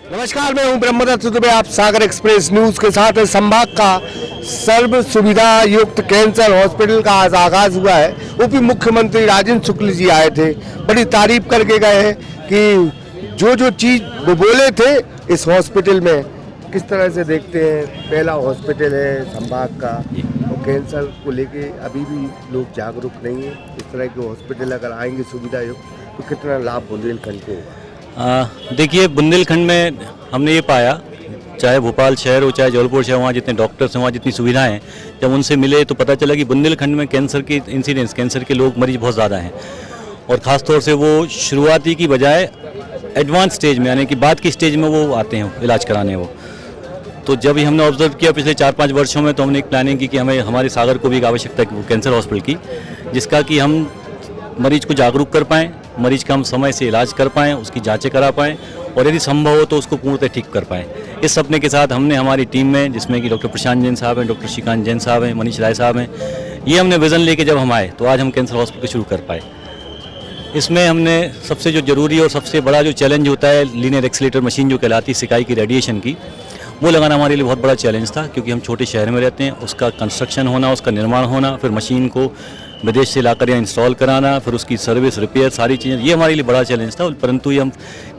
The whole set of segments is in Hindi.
नमस्कार, मैं हूं ब्रह्मदत्त दुबे। आप सागर एक्सप्रेस न्यूज के साथ हैं। संभाग का सर्व सुविधा युक्त कैंसर हॉस्पिटल का आज आगाज हुआ है। उप मुख्यमंत्री राजेंद्र शुक्ल जी आए थे, बड़ी तारीफ करके गए हैं कि जो चीज वो बोले थे इस हॉस्पिटल में। किस तरह से देखते हैं, पहला हॉस्पिटल है संभाग का और कैंसर को लेके अभी भी लोग जागरूक नहीं है। इस तरह के हॉस्पिटल अगर आएंगे सुविधा युक्त तो कितना लाभ बुंदेलखंड को होगा? देखिए, बुंदेलखंड में हमने ये पाया, चाहे भोपाल शहर हो चाहे जबलपुर शहर, वहाँ जितने डॉक्टर्स हैं, वहाँ जितनी सुविधाएं हैं, जब उनसे मिले तो पता चला कि बुंदेलखंड में कैंसर की इंसिडेंस, कैंसर के लोग मरीज बहुत ज़्यादा हैं। और ख़ास तौर से वो शुरुआती की बजाय एडवांस स्टेज में, यानी कि बाद की स्टेज में वो आते हैं इलाज कराने। वो तो जब ही हमने ऑब्जर्व किया पिछले 4-5 वर्षों में, तो हमने एक प्लानिंग की कि हमें हमारे सागर को भी एक आवश्यकता है कैंसर हॉस्पिटल की, जिसका कि हम मरीज को जागरूक कर पाएँ, मरीज का हम समय से इलाज कर पाएँ, उसकी जांचें करा पाएँ और यदि संभव हो तो उसको पूर्णतः ठीक कर पाएँ। इस सपने के साथ हमने हमारी टीम में, जिसमें कि डॉक्टर प्रशांत जैन साहब हैं, डॉक्टर श्रीकांत जैन साहब हैं, मनीष राय साहब हैं, ये हमने विज़न लेके जब हम आए तो आज हम कैंसर हॉस्पिटल शुरू कर पाए। इसमें हमने सबसे जो ज़रूरी और सबसे बड़ा जो चैलेंज होता है, लीनियर एक्सीलेटर मशीन जो कहलाती है सिकाई की रेडिएशन की, वो लगाना हमारे लिए बहुत बड़ा चैलेंज था, क्योंकि हम छोटे शहर में रहते हैं। उसका कंस्ट्रक्शन होना, उसका निर्माण होना, फिर मशीन को विदेश से लाकर यहाँ इंस्टॉल कराना, फिर उसकी सर्विस, रिपेयर, सारी चीज़ें, ये हमारे लिए बड़ा चैलेंज था। परंतु ये हम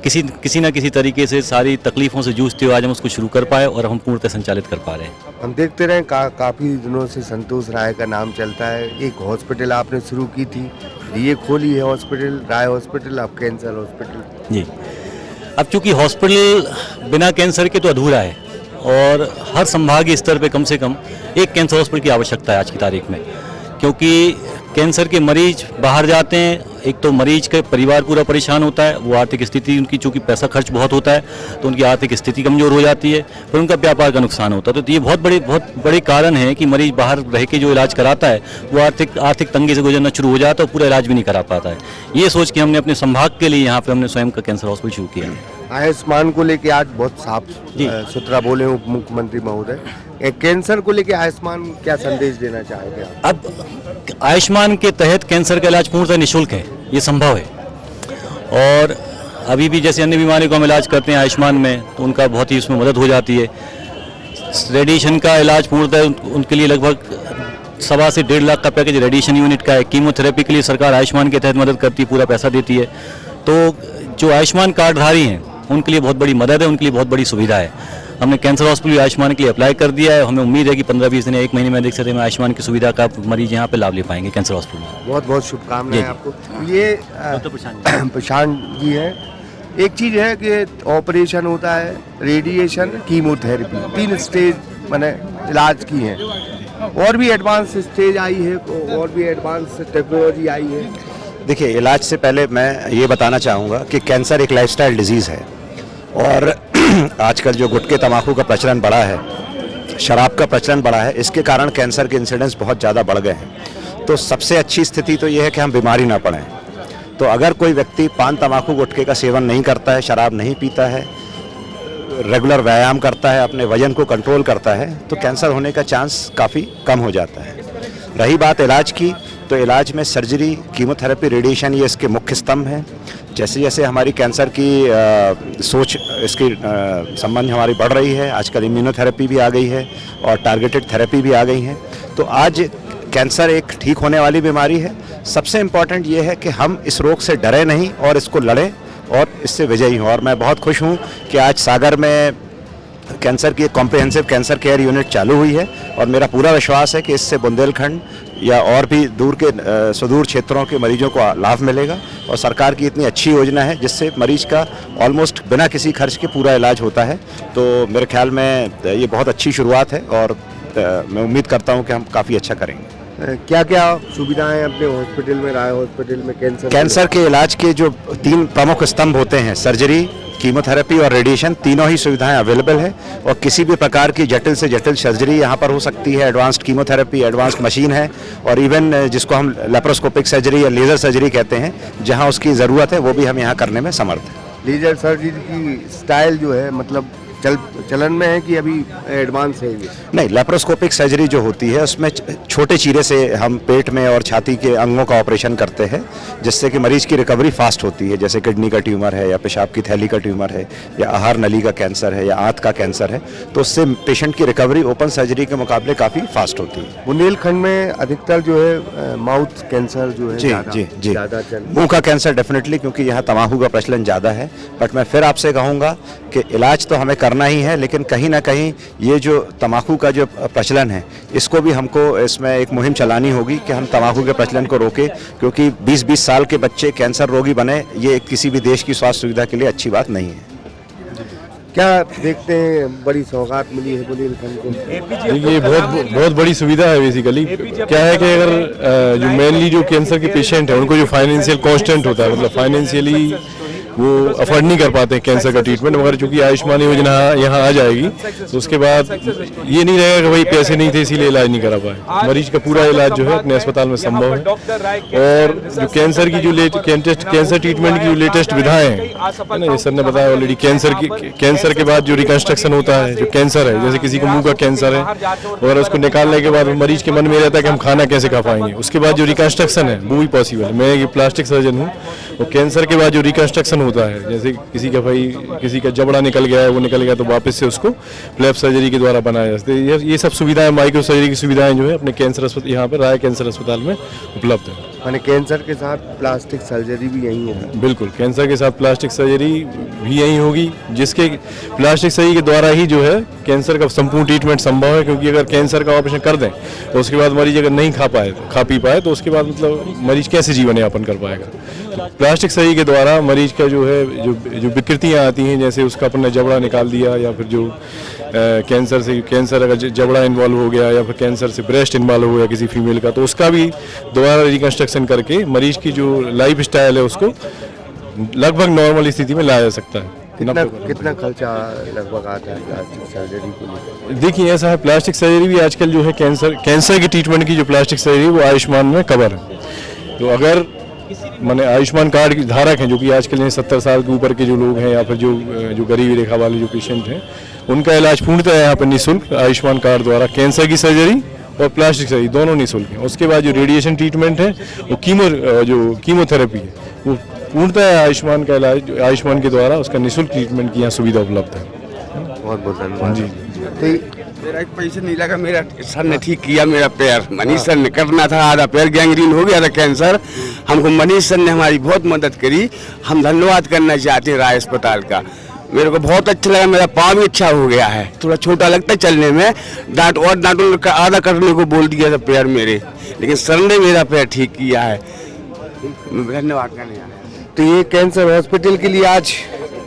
किसी न किसी तरीके से सारी तकलीफ़ों से जूझते हुए आज हम उसको शुरू कर पाए और हम पूर्णतः संचालित कर पा रहे हैं। हम देखते रहे काफ़ी दिनों से संतोष राय का नाम चलता है। एक हॉस्पिटल आपने शुरू की थी, ये खोली है हॉस्पिटल, राय हॉस्पिटल, अब कैंसर हॉस्पिटल। जी, अब चूँकि हॉस्पिटल बिना कैंसर के तो अधूरा है और हर संभागीय स्तर पे कम से कम एक कैंसर हॉस्पिटल की आवश्यकता है आज की तारीख में, क्योंकि कैंसर के मरीज बाहर जाते हैं। एक तो मरीज का परिवार पूरा परेशान होता है, वो आर्थिक स्थिति उनकी, चूँकि पैसा खर्च बहुत होता है तो उनकी आर्थिक स्थिति कमज़ोर हो जाती है, फिर उनका व्यापार का नुकसान होता है। तो ये बहुत बड़े कारण है कि मरीज बाहर रह के जो इलाज कराता है वो आर्थिक तंगी से गुजरना शुरू हो जाता है और पूरा इलाज भी नहीं करा पाता है। ये सोच के हमने अपने संभाग के लिए यहाँ पर हमने स्वयं का कैंसर हॉस्पिटल शुरू किया है। आयुष्मान को लेके आज बहुत साफ सुथरा बोले उप मुख्यमंत्री महोदय। कैंसर को लेके आयुष्मान क्या संदेश देना चाहेंगे आप? अब आयुष्मान के तहत कैंसर का इलाज पूर्णतः निःशुल्क है, ये संभव है। और अभी भी जैसे अन्य बीमारियों का हम इलाज करते हैं आयुष्मान में, तो उनका बहुत ही उसमें मदद हो जाती है। रेडिएशन का इलाज पूर्णतः उनके लिए लगभग 1.25 से 1.5 लाख का पैकेज रेडिएशन यूनिट का है। कीमोथेरेपी के लिए सरकार आयुष्मान के तहत मदद करती है, पूरा पैसा देती है। तो जो आयुष्मान कार्डधारी हैं उनके लिए बहुत बड़ी मदद है, उनके लिए बहुत बड़ी सुविधा है। हमने कैंसर हॉस्पिटल आयुष्मान के लिए अप्लाई कर दिया है। हमें उम्मीद है कि 15-20 दिन या 1 महीने में देख सकते हैं आयुष्मान की सुविधा का मरीज यहाँ पे लाभ ले पाएंगे कैंसर हॉस्पिटल में। बहुत बहुत शुभकामनाएं आपको। ये प्रशांत जी हैं। एक चीज़ है कि ऑपरेशन होता है, रेडिएशन, कीमोथेरेपी, 3 स्टेज मैंने इलाज की हैं। और भी एडवांस स्टेज आई है, और भी एडवांस टेक्नोलॉजी आई है। देखिए, इलाज से पहले मैं ये बताना चाहूँगा कि कैंसर एक लाइफस्टाइल डिजीज़ है और आजकल जो गुटखे तंबाकू का प्रचलन बढ़ा है, शराब का प्रचलन बढ़ा है, इसके कारण कैंसर के इंसिडेंस बहुत ज़्यादा बढ़ गए हैं। तो सबसे अच्छी स्थिति तो ये है कि हम बीमारी ना पड़ें। तो अगर कोई व्यक्ति पान, तंबाकू, गुटखे का सेवन नहीं करता है, शराब नहीं पीता है, रेगुलर व्यायाम करता है, अपने वजन को कंट्रोल करता है, तो कैंसर होने का चांस काफ़ी कम हो जाता है। रही बात इलाज की, तो इलाज में सर्जरी, कीमोथेरेपी, रेडिएशन, ये इसके मुख्य स्तंभ हैं। जैसे जैसे हमारी कैंसर की सोच, इसकी संबंध हमारी बढ़ रही है, आजकल इम्यूनोथेरेपी भी आ गई है और टारगेटेड थेरेपी भी आ गई है। तो आज कैंसर एक ठीक होने वाली बीमारी है। सबसे इम्पॉर्टेंट ये है कि हम इस रोग से डरे नहीं और इसको लड़ें और इससे विजयी हों। और मैं बहुत खुश हूँ कि आज सागर में कैंसर की एक कॉम्प्रिहेंसिव कैंसर केयर यूनिट चालू हुई है और मेरा पूरा विश्वास है कि इससे बुंदेलखंड या और भी दूर के सुदूर क्षेत्रों के मरीजों को लाभ मिलेगा। और सरकार की इतनी अच्छी योजना है जिससे मरीज का ऑलमोस्ट बिना किसी खर्च के पूरा इलाज होता है। तो मेरे ख्याल में ये बहुत अच्छी शुरुआत है और मैं उम्मीद करता हूँ कि हम काफ़ी अच्छा करेंगे। क्या क्या सुविधाएं अपने हॉस्पिटल में, राय हॉस्पिटल में कैंसर के इलाज के जो 3 प्रमुख स्तंभ होते हैं, सर्जरी, कीमोथेरेपी और रेडिएशन, तीनों ही सुविधाएं अवेलेबल है। और किसी भी प्रकार की जटिल से जटिल सर्जरी यहाँ पर हो सकती है। एडवांस्ड कीमोथेरेपी, एडवांस्ड मशीन है और इवन जिसको हम लेप्रोस्कोपिक सर्जरी या लेज़र सर्जरी कहते हैं, जहाँ उसकी ज़रूरत है वो भी हम यहाँ करने में समर्थ हैं। लेजर सर्जरी की स्टाइल जो है, मतलब चलन में है कि अभी एडवांस है ये? नहीं, लेप्रोस्कोपिक सर्जरी जो होती है उसमें छोटे चीरे से हम पेट में और छाती के अंगों का ऑपरेशन करते हैं, जिससे कि मरीज की रिकवरी फास्ट होती है। जैसे किडनी का ट्यूमर है या पेशाब की थैली का ट्यूमर है या आहार नली का कैंसर है या आंत का कैंसर है, तो उससे पेशेंट की रिकवरी ओपन सर्जरी के मुकाबले काफ़ी फास्ट होती है। बुंदेलखंड में अधिकतर जो है माउथ कैंसर जो है जी जी जी, मुंह का कैंसर डेफिनेटली, क्योंकि यहाँ तम्बाकू का प्रचलन ज़्यादा है। बट मैं फिर आपसे कहूँगा कि इलाज तो हमें करना ही है, लेकिन कहीं ना कहीं ये जो तम्बाकू का जो प्रचलन है इसको भी हमको इसमें एक मुहिम चलानी होगी कि हम तम्बाकू के प्रचलन को रोकें, क्योंकि 20-20 साल के बच्चे कैंसर रोगी बने, ये किसी भी देश की स्वास्थ्य सुविधा के लिए अच्छी बात नहीं है। क्या देखते हैं बड़ी सौगात मिली है बुंदेलखंड को? देखिए, बहुत बड़ी सुविधा है। बेसिकली क्या है कि अगर जो मेनली जो कैंसर के पेशेंट हैं उनको जो फाइनेंशियल कॉन्स्टेंट होता है, मतलब फाइनेंशियली वो अफोर्ड नहीं कर पाते हैं कैंसर का ट्रीटमेंट, मगर चूंकि आयुष्मान योजना यहाँ आ जाएगी तो उसके बाद ये नहीं रहेगा कि भाई पैसे नहीं थे इसीलिए इलाज नहीं करा पाए। मरीज का पूरा इलाज जो है अपने अस्पताल में संभव है। और जो कैंसर की जो कैंसर ट्रीटमेंट की जो लेटेस्ट विधाएं हैं ना, सर ने बताया ऑलरेडी, कैंसर के बाद जो रिकंस्ट्रक्शन होता है, जो कैंसर है, जैसे किसी को मुंह का कैंसर है और उसको निकालने के बाद मरीज के मन में रहता है कि हम खाना कैसे खा पाएंगे, उसके बाद जो रिकंस्ट्रक्शन है वो भी पॉसिबल है। मैं एक प्लास्टिक सर्जन हूँ, और कैंसर के बाद जो रिकंस्ट्रक्शन होता है, जैसे किसी का जबड़ा निकल गया है, वो निकल गया तो वापस से उसको फ्लैप सर्जरी के द्वारा बनाया जाता है। ये सब सुविधाएं, माइक्रो सर्जरी की सुविधाएं जो है अपने कैंसर अस्पताल, यहाँ पर राय कैंसर अस्पताल में उपलब्ध है। माने कैंसर के साथ प्लास्टिक सर्जरी भी यहीं होगी? बिल्कुल, कैंसर के साथ प्लास्टिक सर्जरी भी यहीं होगी, जिसके प्लास्टिक सर्जरी के द्वारा ही जो है कैंसर का संपूर्ण ट्रीटमेंट संभव है। क्योंकि अगर कैंसर का ऑपरेशन कर दें तो उसके बाद मरीज अगर नहीं खा पी पाए तो उसके बाद मतलब मरीज कैसे जीवन यापन कर पाएगा। तो प्लास्टिक सर्जरी के द्वारा मरीज का जो है जो विकृतियाँ आती हैं, जैसे उसका अपना जबड़ा निकाल दिया, या फिर जो कैंसर अगर जबड़ा इन्वॉल्व हो गया, या फिर कैंसर से ब्रेस्ट इन्वॉल्व हो गया किसी फीमेल का, तो उसका भी दोबारा रिकंस्ट्रक्शन करके मरीज की जो लाइफ स्टाइल है उसको लगभग नॉर्मल स्थिति में लाया जा सकता है। कितना खर्चा लगभग आता है प्लास्टिक सर्जरी के लिए? देखिए, ऐसा है, प्लास्टिक सर्जरी भी आजकल जो है कैंसर की ट्रीटमेंट की जो प्लास्टिक सर्जरी वो आयुष्मान में कवर है। तो अगर माने आयुष्मान कार्ड की धारक हैं, जो कि आजकल 70 साल के ऊपर के जो लोग हैं, या फिर जो गरीबी रेखा वाले जो पेशेंट हैं, उनका इलाज पूर्णतः यहाँ पर निःशुल्क आयुष्मान कार्ड द्वारा, कैंसर की सर्जरी और प्लास्टिक सर्जरी दोनों निःशुल्क है। उसके बाद जो रेडिएशन ट्रीटमेंट है, वो कीमोथेरेपी है, वो पूर्णतः आयुष्मान का इलाज, आयुष्मान के द्वारा उसका निःशुल्क ट्रीटमेंट की यहाँ सुविधा उपलब्ध है। बहुत बहुत धन्यवाद जी। मेरा एक पैसे नहीं लगा, मेरा सर ने ठीक किया मेरा पैर। मनीष सर ने करना था, आधा पैर गैंग्रीन हो गया था कैंसर, हमको मनीष सर ने हमारी बहुत मदद करी। हम धन्यवाद करना चाहते हैं राय अस्पताल का। मेरे को बहुत अच्छा लगा, मेरा पाँव भी अच्छा हो गया है, थोड़ा छोटा लगता है चलने में, डांटों का आधा करने को बोल दिया था पैर मेरे, लेकिन सर ने मेरा पैर ठीक किया है। धन्यवाद करने आया। तो ये कैंसर हॉस्पिटल के लिए आज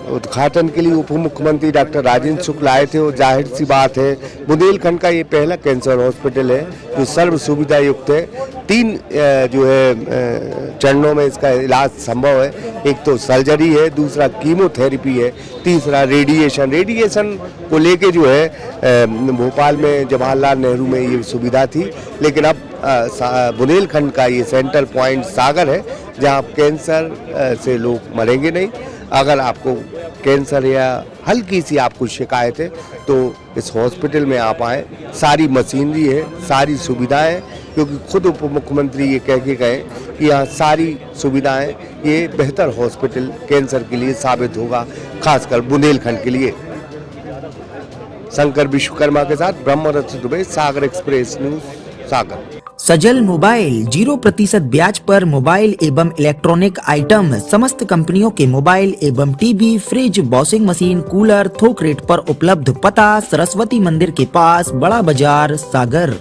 उद्घाटन के लिए उप मुख्यमंत्री डॉक्टर राजेंद्र शुक्ल आए थे, और जाहिर सी बात है बुंदेलखंड का ये पहला कैंसर हॉस्पिटल है जो सर्व सुविधा युक्त है। 3 जो है चरणों में इसका इलाज संभव है। एक तो सर्जरी है, दूसरा कीमोथेरेपी है, तीसरा रेडिएशन को लेके जो है भोपाल में जवाहरलाल नेहरू में ये सुविधा थी, लेकिन अब बुंदेलखंड का ये सेंटर पॉइंट सागर है, जहाँ कैंसर से लोग मरेंगे नहीं। अगर आपको कैंसर या हल्की सी आपको शिकायत है तो इस हॉस्पिटल में आप आएँ, सारी मशीनरी है, सारी सुविधाएं हैं, क्योंकि खुद उप मुख्यमंत्री ये कह के गए कि यहाँ सारी सुविधाएं, ये बेहतर हॉस्पिटल कैंसर के लिए साबित होगा, खासकर बुंदेलखंड के लिए। शंकर विश्वकर्मा के साथ ब्रह्मरथ दुबे, सागर एक्सप्रेस न्यूज, सागर। सजल मोबाइल 0% ब्याज पर मोबाइल एवं इलेक्ट्रॉनिक आइटम, समस्त कंपनियों के मोबाइल एवं TV, fridge, washing machine, cooler थोक रेट पर उपलब्ध। पता सरस्वती मंदिर के पास, बड़ा बाजार, सागर।